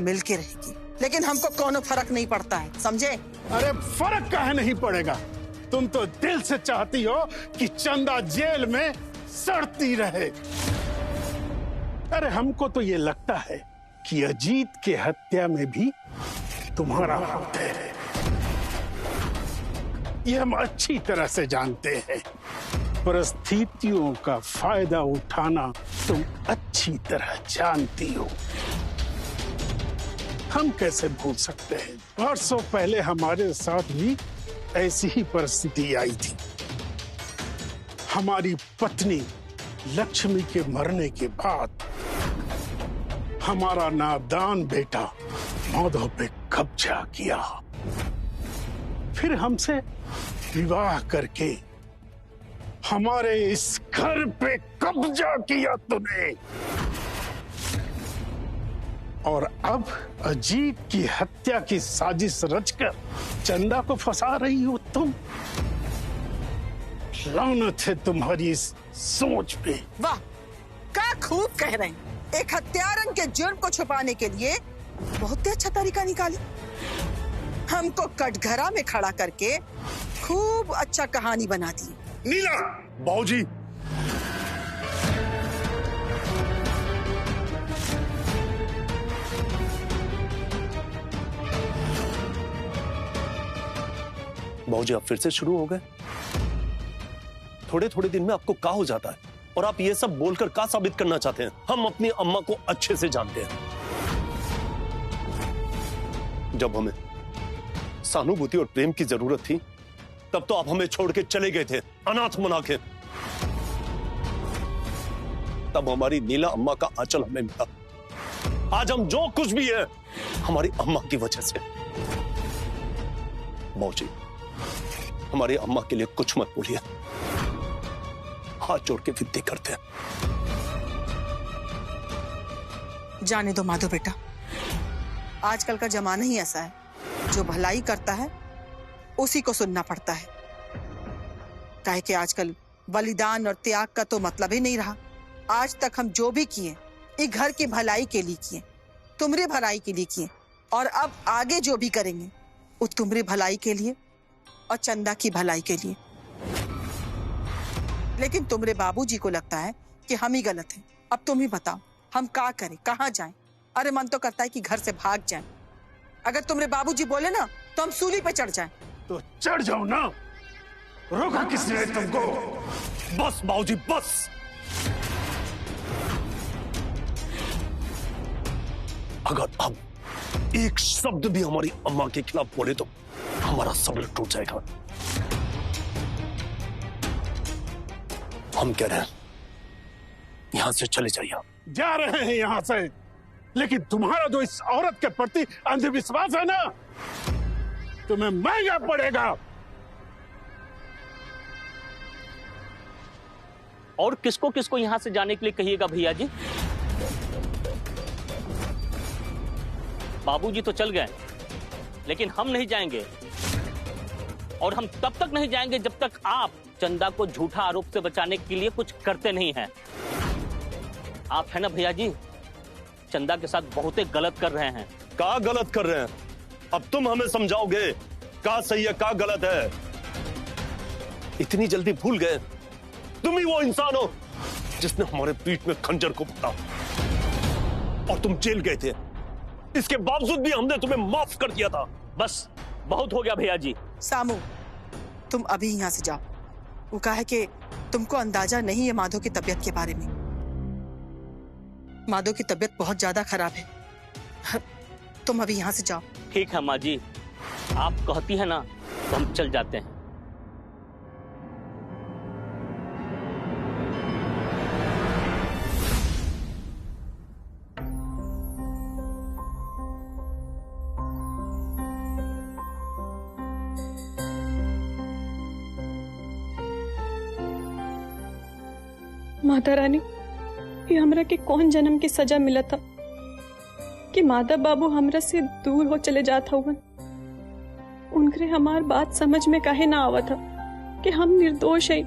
मिलके रहेगी, लेकिन हमको कोनो फर्क नहीं पड़ता है, समझे? अरे फर्क काहे नहीं पड़ेगा? तुम तो दिल से चाहती हो कि चंदा जेल में सड़ती रहे। अरे हमको तो ये लगता है कि अजीत के हत्या में भी तुम्हारा हाथ है। ये हम अच्छी तरह से जानते हैं। परिस्थितियों का फायदा उठाना तुम अच्छी तरह जानती हो। हम कैसे भूल सकते हैं? वर्षों पहले हमारे साथ भी ऐसी ही परिस्थिति आई थी। हमारी पत्नी लक्ष्मी के मरने के बाद हमारा नादान बेटा माधव पे कब्जा किया, फिर हमसे विवाह करके हमारे इस घर पे कब्जा किया तूने, और अब अजीत की हत्या की साजिश रचकर चंदा को फंसा रही हो तुम। लानत है तुम्हारी इस सोच पे। वाह, क्या खूब कह रहे हैं। एक हत्यारन के जुर्म को छुपाने के लिए बहुत ही अच्छा तरीका निकाली। हमको कटघरा में खड़ा करके खूब अच्छा कहानी बना दी। नीला, बाबूजी, बाबूजी आप फिर से शुरू हो गए। थोड़े थोड़े दिन में आपको क्या हो जाता है, और आप ये सब बोलकर क्या साबित करना चाहते हैं? हम अपनी अम्मा को अच्छे से जानते हैं। जब हमें सहानुभूति और प्रेम की जरूरत थी, तब तो आप हमें छोड़ के चले गए थे, अनाथ बना के। तब हमारी नीला अम्मा का आंचल हमें मिला। आज हम जो कुछ भी है हमारी अम्मा की वजह से। बाबूजी, हमारी अम्मा के लिए कुछ मत बोलिए, हाथ जोड़ के विनती करते हैं। जाने दो माधव बेटा, आजकल का जमाना ही ऐसा है, जो भलाई करता है उसी को सुनना पड़ता है। काहे कि आजकल बलिदान और त्याग का तो मतलब ही नहीं रहा। आज तक हम जो भी किए ये घर की भलाई के लिए किए, तुम्हारी भलाई के लिए किए, और अब आगे जो भी करेंगे वो तुम्हारी भलाई के लिए और चंदा की भलाई के लिए। लेकिन तुम्हारे बाबूजी को लगता है कि हम ही गलत हैं। अब तुम ही बताओ, हम क्या करें, कहाँ जाएं? अरे मन तो करता है कि घर से भाग जाएं। अगर तुम्हारे बाबूजी बोले ना तो हम सूली पे चढ़ जाएं। तो चढ़ जाओ ना, रोका किसने तुमको? बस बाबूजी, बस। अगर अब एक शब्द भी हमारी अम्मा के खिलाफ बोले तो हमारा सब्र टूट जाएगा। हम कह रहे हैं यहां से चले जाइए। जा रहे हैं यहां से, लेकिन तुम्हारा जो इस औरत के प्रति अंधविश्वास है ना, तुम्हें महंगा पड़ेगा। और किसको किसको यहां से जाने के लिए कहिएगा भैया जी? बाबूजी तो चल गए, लेकिन हम नहीं जाएंगे। और हम तब तक नहीं जाएंगे जब तक आप चंदा को झूठा आरोप से बचाने के लिए कुछ करते नहीं हैं। आप है ना भैया जी, चंदा के साथ बहुत ही गलत कर रहे हैं। क्या गलत कर रहे हैं? अब तुम हमें समझाओगे क्या सही है क्या गलत है? इतनी जल्दी भूल गए? तुम ही वो इंसान हो जिसने हमारे पीठ में खंजर को मारा, और तुम जेल गए थे। इसके बावजूद भी हमने तुम्हें माफ कर दिया था। बस बहुत हो गया भैया जी। सामू, तुम अभी यहाँ से जाओ। वो कहा है कि तुमको अंदाजा नहीं है माधव की तबीयत के बारे में। माधव की तबीयत बहुत ज्यादा खराब है। तुम अभी यहाँ से जाओ। ठीक है माँ जी, आप कहती है ना तो हम चल जाते हैं। माता रानी, ये हमरा के कौन जन्म की सजा मिला था कि माता बाबू हमरा से दूर हो चले जाता हुआ। उनके हमार बात समझ में काहे ना आवा था कि हम निर्दोष है।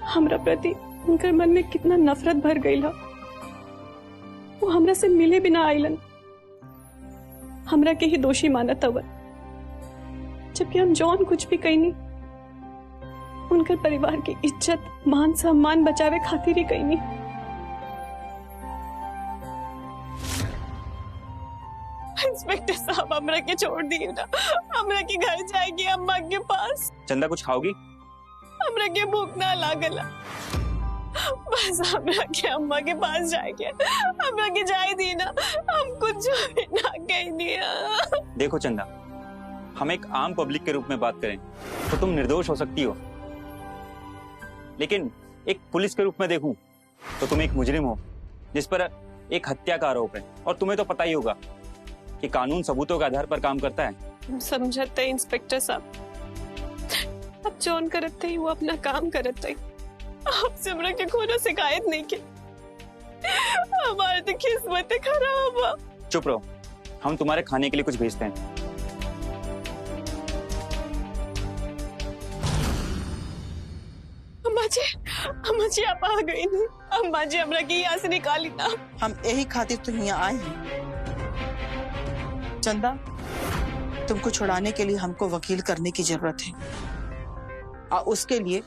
हमरा प्रति उनकर मन में कितना नफरत भर गई। वो हमरा से मिले बिना आइलन, हमरा के ही दोषी मानत हवन, जबकि हम जौन कुछ भी कईनी उनकर परिवार की इज्जत मान सम्मान बचावे खातिर ही कईनी। इंस्पेक्टर साहब हमरा के छोड़ दिए ना, हमरा के घर जाएगी अम्मा के पास। चंदा कुछ खाओगी? हमरा के भूख ना लागला, बस हमरा के अम्मा के पास जाएंगे, हमरा के जाए दी ना, हम कुछ भी ना कहनी। देखो चंदा, हम एक आम पब्लिक के रूप में बात करें तो तुम निर्दोष हो सकती हो, लेकिन एक पुलिस के रूप में देखूं तो तुम एक मुजरिम हो जिस पर एक हत्या का आरोप है, और तुम्हें तो पता ही होगा कि कानून सबूतों के आधार पर काम करता है। समझते इंस्पेक्टर साहब, अब जौन करते ही वो अपना काम करते ही, आपसे हमरा के कोनो शिकायत नहीं की, हमारी तो किस्मत खराब है। चुप रहो, हम तुम्हारे खाने के लिए कुछ भेजते हैं। अम्मा जी आप आ गई नहीं, अम्मा जी हमरा के यहाँ से निकाली ना। हम यही खातिर तो यहाँ आए हैं। चंदा, तुमको छुड़ाने के लिए हमको वकील करने की जरूरत है, और उसके लिए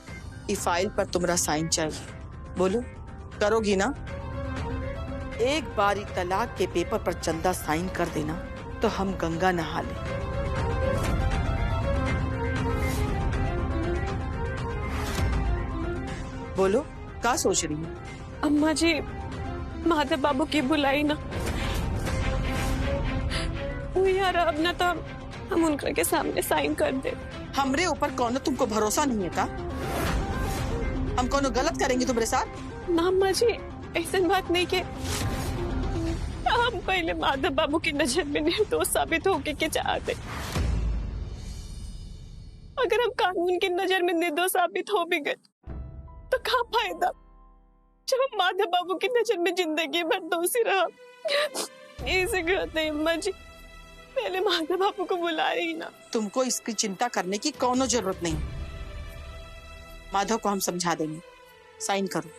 इस फाइल पर तुम्हारा साइन चाहिए। बोलो, करोगी ना? एक बार तलाक के पेपर पर चंदा साइन कर देना तो हम गंगा नहा लें। बोलो, क्या सोच रही हो? अम्मा जी, माधव बाबू की बुलाई ना, वो यार अब ना तो हम उनके के सामने साइन कर दे। हमरे ऊपर कौन तुमको भरोसा नहीं है का? हम कौन गलत करेंगे तुम्हारे साथ? ना अम्मा जी, ऐसा बात नहीं के हम पहले माधव बाबू की नजर में निर्दोष साबित होके के चाहते। अगर हम कानून की नजर में निर्दोष साबित हो भी गए तो क्या फायदा जब हम माधव बाबू की नजर में जिंदगी भर दोषी रहा। ऐसे कहते हैं अम्मा जी, पहले माधव बाबू को बुला रही ना। तुमको इसकी चिंता करने की कोनो जरूरत नहीं, माधव को हम समझा देंगे। साइन करो।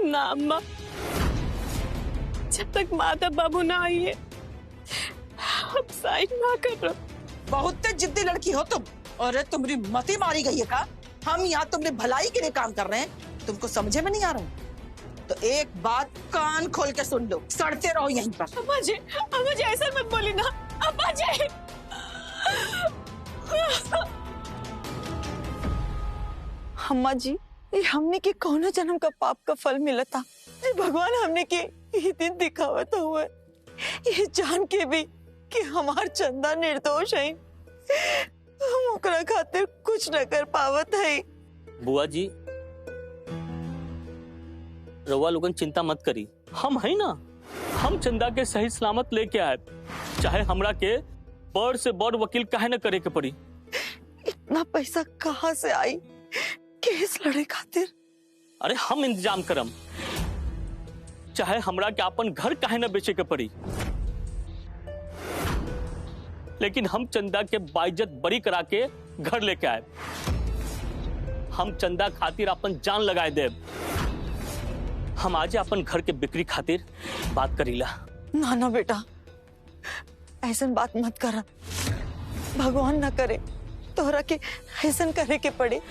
ना अम्मा, जब तक माधव बाबू ना आई है हम साइन ना कर रहे। बहुत जिद्दी लड़की हो तुम, और तुम्हारी मती मारी गई है का? हम यहाँ तुम्हारी भलाई के लिए काम कर रहे हैं, तुमको समझे में नहीं आ रहा? तो एक बात कान खोल के सुन लो, सड़ते रहो यहीं पर। अम्मा जी ऐसा मत बोली ना अम्मा जी। अम्मा जी, ये हमने के कौनो जन्म का पाप का फल मिला था, ये भगवान हमने के ये दिन दिखावत हुआ, ये जान के भी कि हमार चंदा निर्दोष है, हम ओकरा खातिर कुछ न कर पावत है। बुआ जी, रउआ लोगन चिंता मत करी, हम है ना, हम चंदा के सही सलामत लेके आए, चाहे हमरा के बड़ से बड़ वकील काहे न करे के पड़ी। इतना पैसा कहाँ से आई केस लड़े खातिर? अरे हम इंतजाम करम, चाहे हमरा के अपन घर काहे न बेचे के पड़ी, लेकिन हम चंदा के बाइज्जत बरी करा के घर लेके आए। हम चंदा खातिर अपन जान लगाए देव। हम आज अपन घर के बिक्री खातिर बात करीला। ना ना बेटा, ऐसा बात मत करा, भगवान ना करे तोहरा के ऐसा करे के पड़े।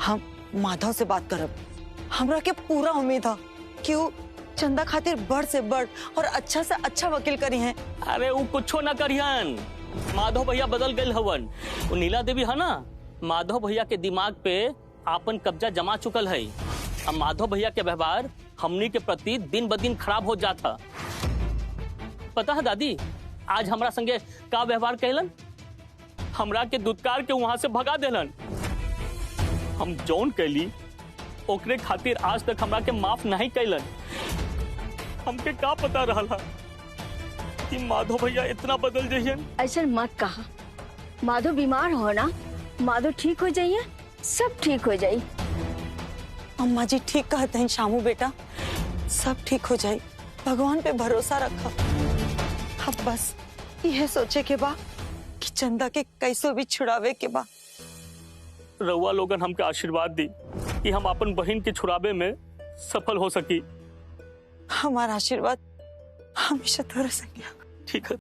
हम माधव से बात करब, हमरा के पूरा उम्मीद है कि वो चंदा खातिर बड़ से बड़ और अच्छा से अच्छा वकील करी हैं। अरे वो कुछो ना करियन, माधव भैया बदल गए हवन। वो नीला देवी है ना, माधव भैया के दिमाग पे आपन कब्जा जमा चुकल है। अब माधव भैया के व्यवहार हमनी के प्रति दिन ब दिन खराब हो जाता। पता है दादी, आज हमरा संगे का व्यवहार कहलन? हमरा के दुत्कार के वहां से भगा देलन। हम जौन कैली ओकरे खातिर आज तक हमरा के माफ नहीं कैलन। हमके का पता रहला कि माधव भैया इतना बदल जाइए। ऐसा मत कहा, माधव बीमार हो ना, माधव ठीक हो जाइए, सब ठीक हो जाये। अम्मा जी ठीक कहते हैं शामू बेटा, सब ठीक हो जाए, भगवान पे भरोसा रखा। अब बस यह सोचे के बा कि चंदा के कैसो भी छुड़ावे के बा। रउआ लोगन हमके आशीर्वाद दी कि हम अपन बहन के छुड़ावे में सफल हो सकी। हमारा आशीर्वाद हमेशा तोरे संगे। ठीक है।